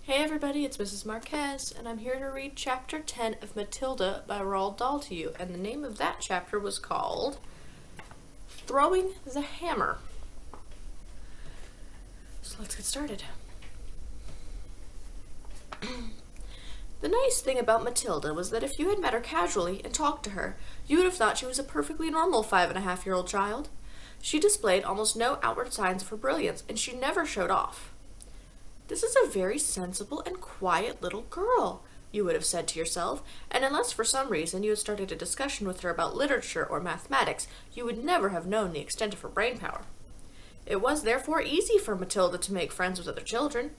Hey everybody, it's Mrs. Marquez, and I'm here to read Chapter 10 of Matilda by Roald Dahl to you, and the name of that chapter was called Throwing the Hammer. So let's get started. The nice thing about Matilda was that if you had met her casually and talked to her, you would have thought she was a perfectly normal 5.5-year-old child. She displayed almost no outward signs of her brilliance, and she never showed off. "This is a very sensible and quiet little girl," you would have said to yourself, and unless for some reason you had started a discussion with her about literature or mathematics, you would never have known the extent of her brain power. It was therefore easy for Matilda to make friends with other children.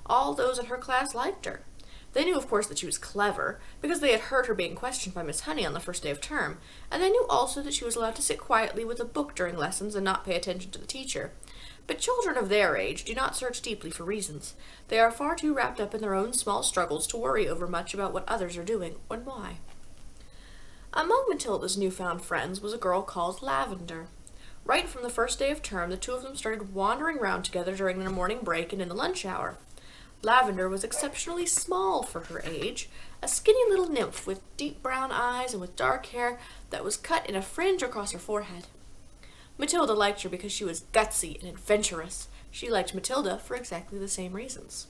All those in her class liked her. They knew, of course, that she was clever, because they had heard her being questioned by Miss Honey on the first day of term, and they knew also that she was allowed to sit quietly with a book during lessons and not pay attention to the teacher. But children of their age do not search deeply for reasons. They are far too wrapped up in their own small struggles to worry over much about what others are doing and why. Among Matilda's newfound friends was a girl called Lavender. Right from the first day of term, the two of them started wandering round together during their morning break and in the lunch hour. Lavender was exceptionally small for her age, a skinny little nymph with deep brown eyes and with dark hair that was cut in a fringe across her forehead. Matilda liked her because she was gutsy and adventurous. She liked Matilda for exactly the same reasons.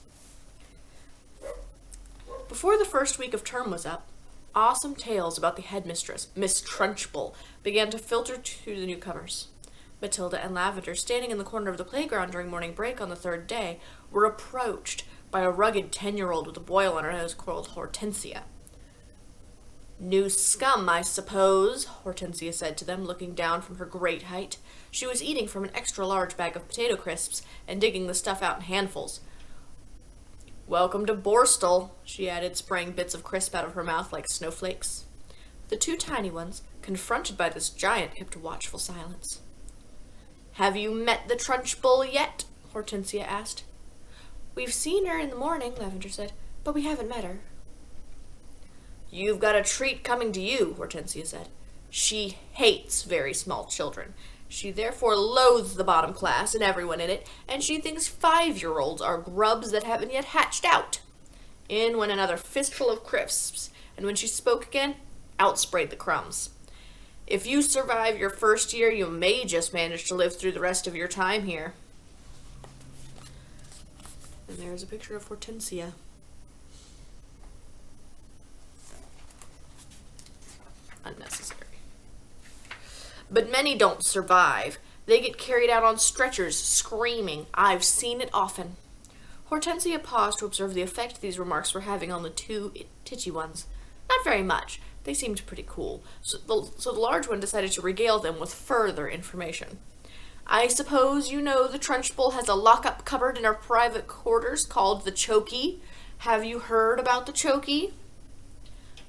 Before the first week of term was up, awesome tales about the headmistress, Miss Trunchbull, began to filter to the newcomers. Matilda and Lavender, standing in the corner of the playground during morning break on the third day, were approached by a rugged 10-year-old with a boil on her nose called Hortensia. "New scum, I suppose," Hortensia said to them, looking down from her great height. She was eating from an extra-large bag of potato crisps and digging the stuff out in handfuls. "Welcome to Borstal," she added, spraying bits of crisp out of her mouth like snowflakes. The two tiny ones, confronted by this giant, kept watchful silence. "Have you met the Trunchbull yet?" Hortensia asked. "We've seen her in the morning," Lavender said, "but we haven't met her." "You've got a treat coming to you," Hortensia said. "She hates very small children. She therefore loathes the bottom class and everyone in it, and she thinks 5-year-olds are grubs that haven't yet hatched out." In went another fistful of crisps, and when she spoke again, out sprayed the crumbs. "If you survive your first year, you may just manage to live through the rest of your time here." And there's a picture of Hortensia. Unnecessary. "But many don't survive. They get carried out on stretchers, screaming. I've seen it often." Hortensia paused to observe the effect these remarks were having on the two titchy ones. Not very much. They seemed pretty cool, so the large one decided to regale them with further information. "I suppose you know the Trunchbull has a lock-up cupboard in her private quarters called the Chokey. Have you heard about the Chokey?"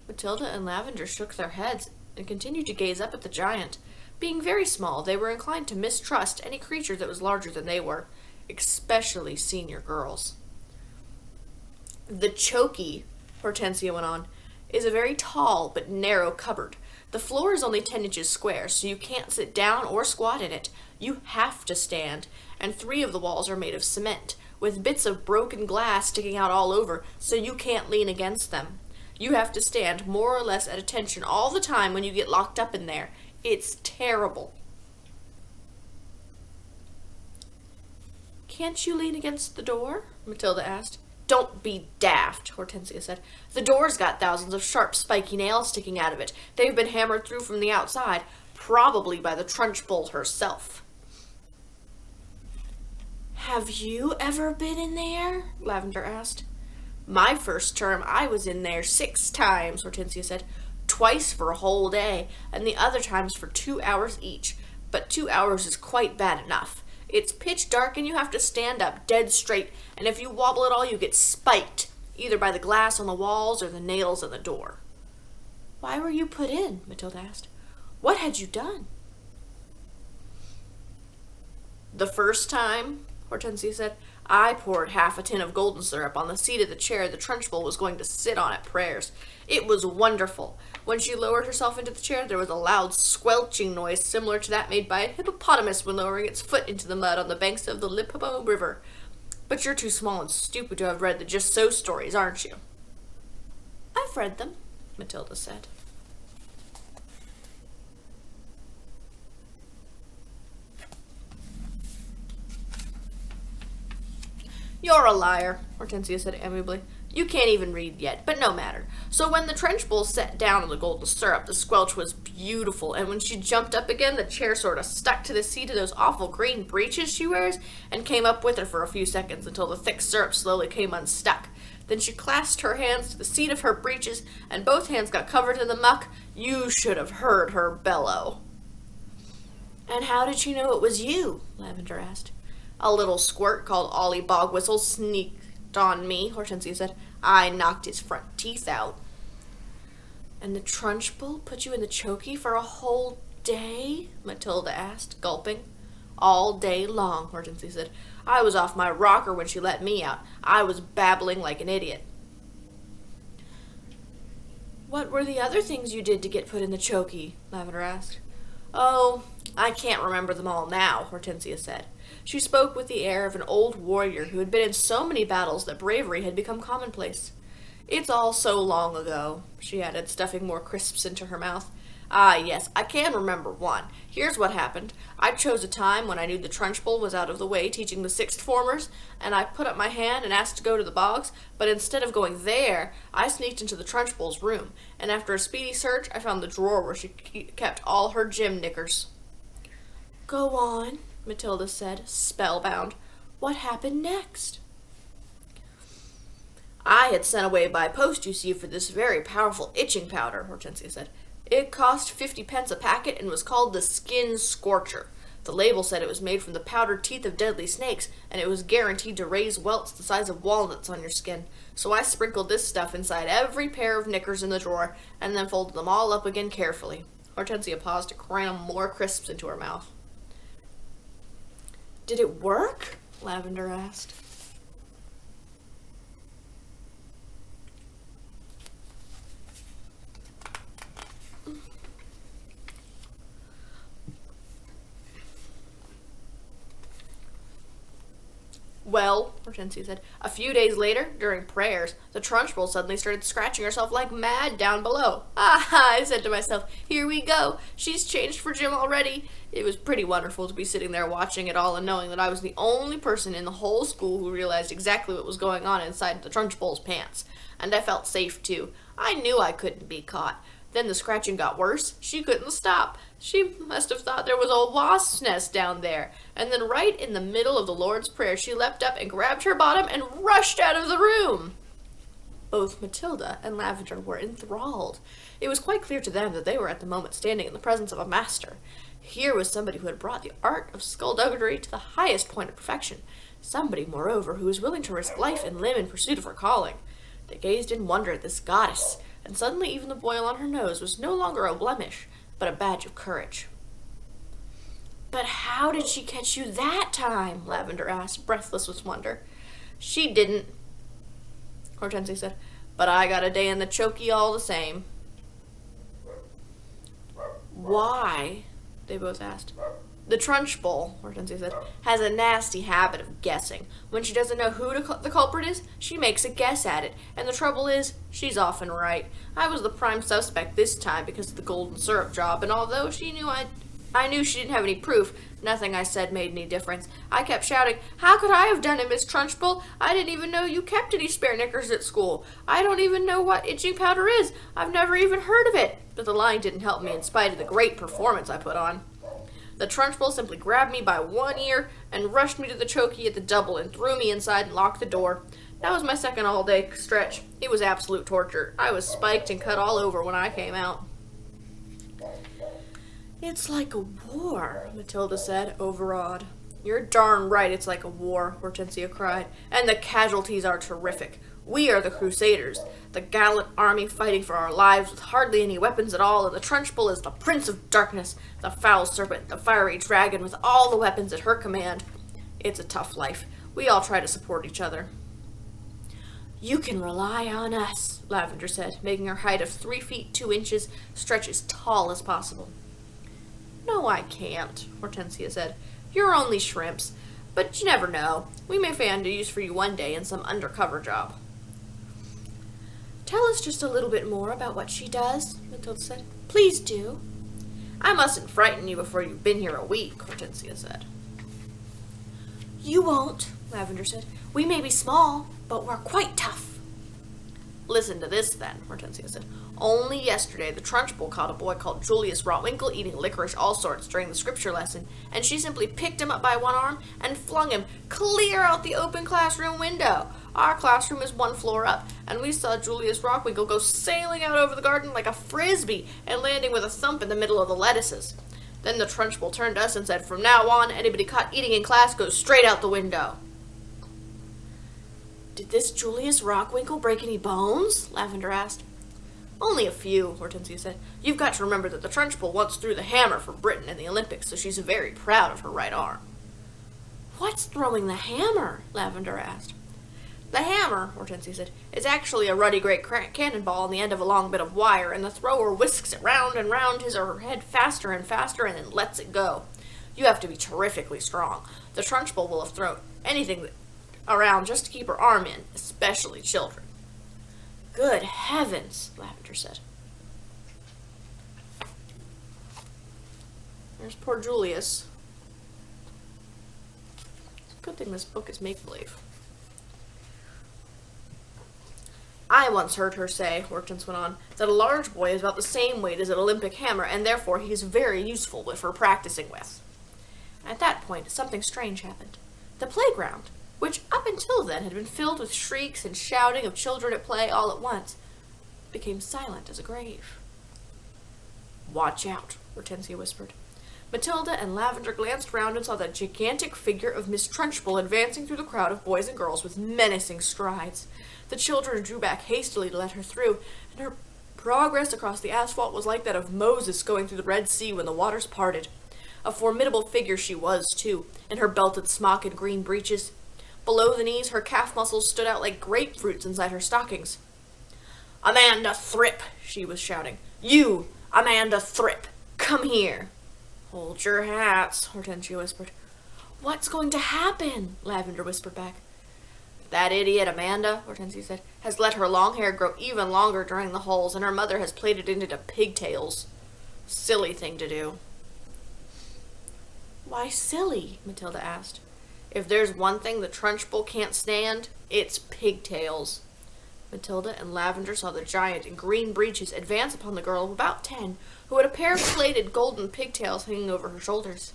Matilda and Lavender shook their heads and continued to gaze up at the giant. Being very small, they were inclined to mistrust any creature that was larger than they were, especially senior girls. "The Chokey," Hortensia went on, "is a very tall but narrow cupboard. The floor is only 10 inches square, so you can't sit down or squat in it. You have to stand, and 3 of the walls are made of cement, with bits of broken glass sticking out all over, so you can't lean against them. You have to stand more or less at attention all the time when you get locked up in there. It's terrible." "Can't you lean against the door?" Matilda asked. "Don't be daft," Hortensia said. "The door's got thousands of sharp, spiky nails sticking out of it. They've been hammered through from the outside, probably by the Trunchbull herself." "Have you ever been in there?" Lavender asked. "My first term, I was in there 6 times, Hortensia said. "Twice for a whole day, and the other times for 2 hours each. But 2 hours is quite bad enough. It's pitch dark and you have to stand up dead straight, and if you wobble at all, you get spiked, either by the glass on the walls or the nails in the door." "Why were you put in?" Matilda asked. "What had you done?" "The first time," Hortensia said, "I poured half a tin of golden syrup on the seat of the chair the Trunchbull was going to sit on at prayers. It was wonderful. When she lowered herself into the chair, there was a loud squelching noise similar to that made by a hippopotamus when lowering its foot into the mud on the banks of the Lipopo River. But you're too small and stupid to have read the Just So stories, aren't you? I've read them, Matilda said. You're a liar, Hortensia said amiably. You can't even read yet, but no matter. So when the trench bowl sat down in the golden syrup, the squelch was beautiful, and when she jumped up again, the chair sort of stuck to the seat of those awful green breeches she wears, and came up with her for a few seconds until the thick syrup slowly came unstuck. Then she clasped her hands to the seat of her breeches, and both hands got covered in the muck. You should have heard her bellow. And how did she know it was you? Lavender asked. A little squirt called Ollie Bogwhistle sneaked on me, Hortensia said. I knocked his front teeth out. And the Trunchbull put you in the chokey for a whole day? Matilda asked, gulping. All day long, Hortensia said. I was off my rocker when she let me out. I was babbling like an idiot. What were the other things you did to get put in the chokey? Lavender asked. Oh, I can't remember them all now, Hortensia said. She spoke with the air of an old warrior who had been in so many battles that bravery had become commonplace. It's all so long ago, she added, stuffing more crisps into her mouth. Ah, yes, I can remember one. Here's what happened. I chose a time when I knew the Trunchbull was out of the way teaching the sixth formers, and I put up my hand and asked to go to the bogs, but instead of going there, I sneaked into the Trunchbull's room, and after a speedy search, I found the drawer where she kept all her gym knickers. Go on, Matilda said, spellbound. What happened next? I had sent away by post, you see, for this very powerful itching powder, Hortensia said. It cost 50 pence a packet and was called the Skin Scorcher. The label said it was made from the powdered teeth of deadly snakes, and it was guaranteed to raise welts the size of walnuts on your skin. So I sprinkled this stuff inside every pair of knickers in the drawer, and then folded them all up again carefully. Hortensia paused to cram more crisps into her mouth. Did it work? Lavender asked. Well, Hortensia said, a few days later, during prayers, the Trunchbull suddenly started scratching herself like mad down below. Ah, I said to myself, here we go. She's changed for Jim already. It was pretty wonderful to be sitting there watching it all and knowing that I was the only person in the whole school who realized exactly what was going on inside the Trunchbull's pants. And I felt safe, too. I knew I couldn't be caught. Then the scratching got worse. She couldn't stop. She must have thought there was a wasp's nest down there. And then right in the middle of the Lord's Prayer, she leapt up and grabbed her bottom and rushed out of the room. Both Matilda and Lavender were enthralled. It was quite clear to them that they were at the moment standing in the presence of a master. Here was somebody who had brought the art of skullduggery to the highest point of perfection. Somebody, moreover, who was willing to risk life and limb in pursuit of her calling. They gazed in wonder at this goddess, and suddenly even the boil on her nose was no longer a blemish, but a badge of courage. But how did she catch you that time? Lavender asked, breathless with wonder. She didn't, Hortensia said, but I got a day in the chokey all the same. Why? They both asked. The Trunchbull, Hortensia said, has a nasty habit of guessing. When she doesn't know who the culprit is, she makes a guess at it. And the trouble is, she's often right. I was the prime suspect this time because of the golden syrup job, and although I knew she didn't have any proof, nothing I said made any difference. I kept shouting, how could I have done it, Miss Trunchbull? I didn't even know you kept any spare knickers at school. I don't even know what itching powder is. I've never even heard of it. But the lying didn't help me in spite of the great performance I put on. The Trunchbull simply grabbed me by one ear and rushed me to the chokey at the double and threw me inside and locked the door. That was my second all-day stretch. It was absolute torture. I was spiked and cut all over when I came out. It's like a war, Matilda said, overawed. You're darn right it's like a war, Hortensia cried, and the casualties are terrific. We are the Crusaders, the gallant army fighting for our lives with hardly any weapons at all, and the Trunchbull is the Prince of Darkness, the foul serpent, the fiery dragon with all the weapons at her command. It's a tough life. We all try to support each other. You can rely on us, Lavender said, making her height of 3 feet 2 inches stretch as tall as possible. No, I can't, Hortensia said. You're only shrimps. But you never know. We may find a use for you one day in some undercover job." "Tell us just a little bit more about what she does," Matilda said. "Please do." "I mustn't frighten you before you've been here a week," Hortensia said. "You won't," Lavender said. "We may be small, but we're quite tough." "Listen to this, then," Hortensia said. "Only yesterday the Trunchbull caught a boy called Julius Rotwinkle eating licorice all sorts during the scripture lesson, and she simply picked him up by one arm and flung him clear out the open classroom window. Our classroom is one floor up, and we saw Julius Rotwinkle go sailing out over the garden like a frisbee and landing with a thump in the middle of the lettuces. Then the Trunchbull turned to us and said, 'From now on, anybody caught eating in class goes straight out the window.'" "Did this Julius Rotwinkle break any bones?" Lavender asked. "Only a few," Hortensia said. "You've got to remember that the Trunchbull once threw the hammer for Britain in the Olympics, so she's very proud of her right arm." "What's throwing the hammer?" Lavender asked. "The hammer," Hortensia said, "is actually a ruddy great cannonball on the end of a long bit of wire, and the thrower whisks it round and round his or her head faster and faster and then lets it go. You have to be terrifically strong. The Trunchbull will have thrown anything around just to keep her arm in, especially children." "Good heavens," Lavender said. There's poor Julius. Good thing this book is make-believe. "I once heard her say," Hortense went on, "that a large boy is about the same weight as an Olympic hammer, and therefore he is very useful for practicing with." At that point, something strange happened. The playground, which up until then had been filled with shrieks and shouting of children at play all at once, became silent as a grave. "Watch out," Hortensia whispered. Matilda and Lavender glanced round and saw the gigantic figure of Miss Trunchbull advancing through the crowd of boys and girls with menacing strides. The children drew back hastily to let her through, and her progress across the asphalt was like that of Moses going through the Red Sea when the waters parted. A formidable figure she was, too, in her belted smock and green breeches. Below the knees, her calf muscles stood out like grapefruits inside her stockings. "Amanda Thrip," she was shouting. "You, Amanda Thrip, come here." "Hold your hats," Hortensia whispered. "What's going to happen?" Lavender whispered back. "That idiot Amanda," Hortensia said, "has let her long hair grow even longer during the holes, and her mother has plaited it into pigtails. Silly thing to do." "Why silly?" Matilda asked. "If there's one thing the Trunchbull can't stand, it's pigtails." Matilda and Lavender saw the giant in green breeches advance upon the girl of about 10, who had a pair of plaited golden pigtails hanging over her shoulders.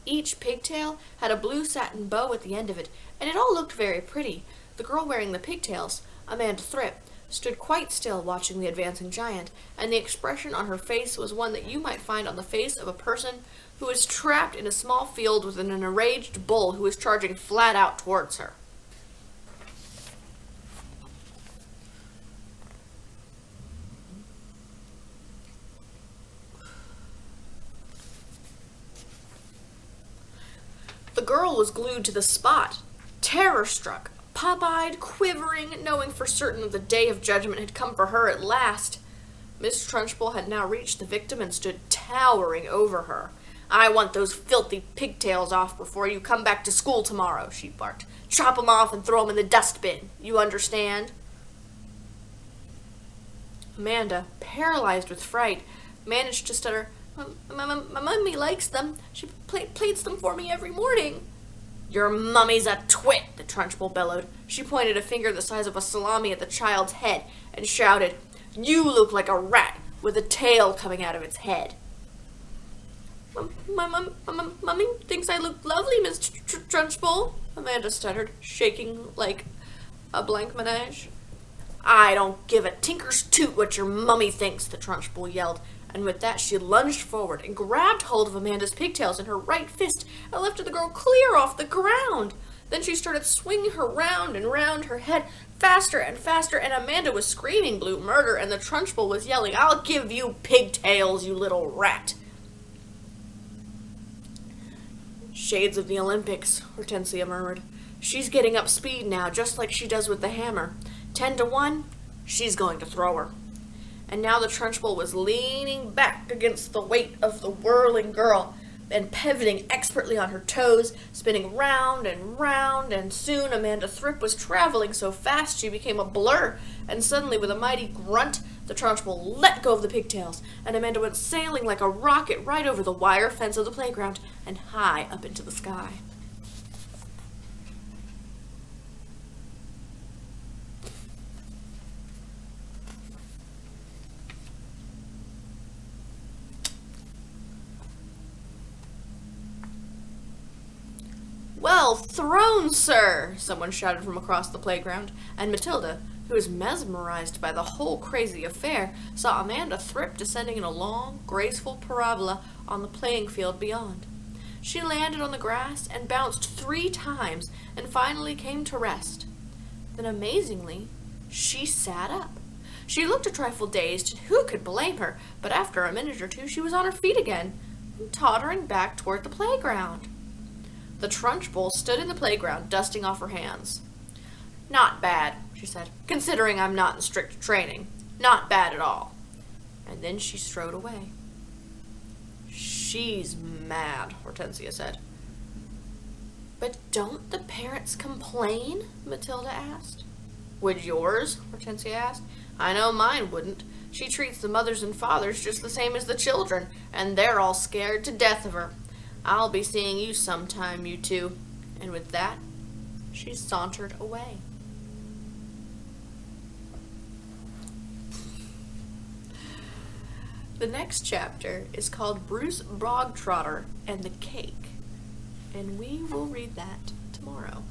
Each pigtail had a blue satin bow at the end of it, and it all looked very pretty. The girl wearing the pigtails, Amanda Thrip, stood quite still watching the advancing giant, and the expression on her face was one that you might find on the face of a person who is trapped in a small field with an enraged bull who is charging flat out towards her. The girl was glued to the spot, terror-struck, pop-eyed, quivering, knowing for certain that the day of judgment had come for her at last. Miss Trunchbull had now reached the victim and stood towering over her. "I want those filthy pigtails off before you come back to school tomorrow," she barked. "Chop 'em off and throw 'em in the dustbin. You understand?" Amanda, paralyzed with fright, managed to stutter, My mummy likes them. She plates them for me every morning." "Your mummy's a twit," the Trunchbull bellowed. She pointed a finger the size of a salami at the child's head and shouted, "You look like a rat with a tail coming out of its head." My mummy thinks I look lovely, Miss Trunchbull," Amanda stuttered, shaking like a blancmange. "I don't give a tinker's toot what your mummy thinks," the Trunchbull yelled. And with that, she lunged forward and grabbed hold of Amanda's pigtails in her right fist and lifted the girl clear off the ground. Then she started swinging her round and round her head faster and faster, and Amanda was screaming blue murder, and the Trunchbull was yelling, "I'll give you pigtails, you little rat." "Shades of the Olympics," Hortensia murmured. "She's getting up speed now, just like she does with the hammer. 10 to 1, she's going to throw her." And now the Trunchbull was leaning back against the weight of the whirling girl. and pivoting expertly on her toes, spinning round and round, and soon Amanda Thripp was traveling so fast she became a blur, and suddenly with a mighty grunt, the Trunchbull let go of the pigtails, and Amanda went sailing like a rocket right over the wire fence of the playground and high up into the sky. "Well thrown, sir!" someone shouted from across the playground, and Matilda, who was mesmerized by the whole crazy affair, saw Amanda Thripp descending in a long, graceful parabola on the playing field beyond. She landed on the grass and bounced 3 times and finally came to rest. Then, amazingly, she sat up. She looked a trifle dazed, and who could blame her? But after a minute or two she was on her feet again, tottering back toward the playground. The Trunchbull stood in the playground, dusting off her hands. "Not bad," she said, "considering I'm not in strict training. Not bad at all." And then she strode away. "She's mad," Hortensia said. "But don't the parents complain?" Matilda asked. "Would yours?" Hortensia asked. "I know mine wouldn't. She treats the mothers and fathers just the same as the children, and they're all scared to death of her. I'll be seeing you sometime, you two." And with that, she sauntered away. The next chapter is called Bruce Bogtrotter and the Cake, and we will read that tomorrow.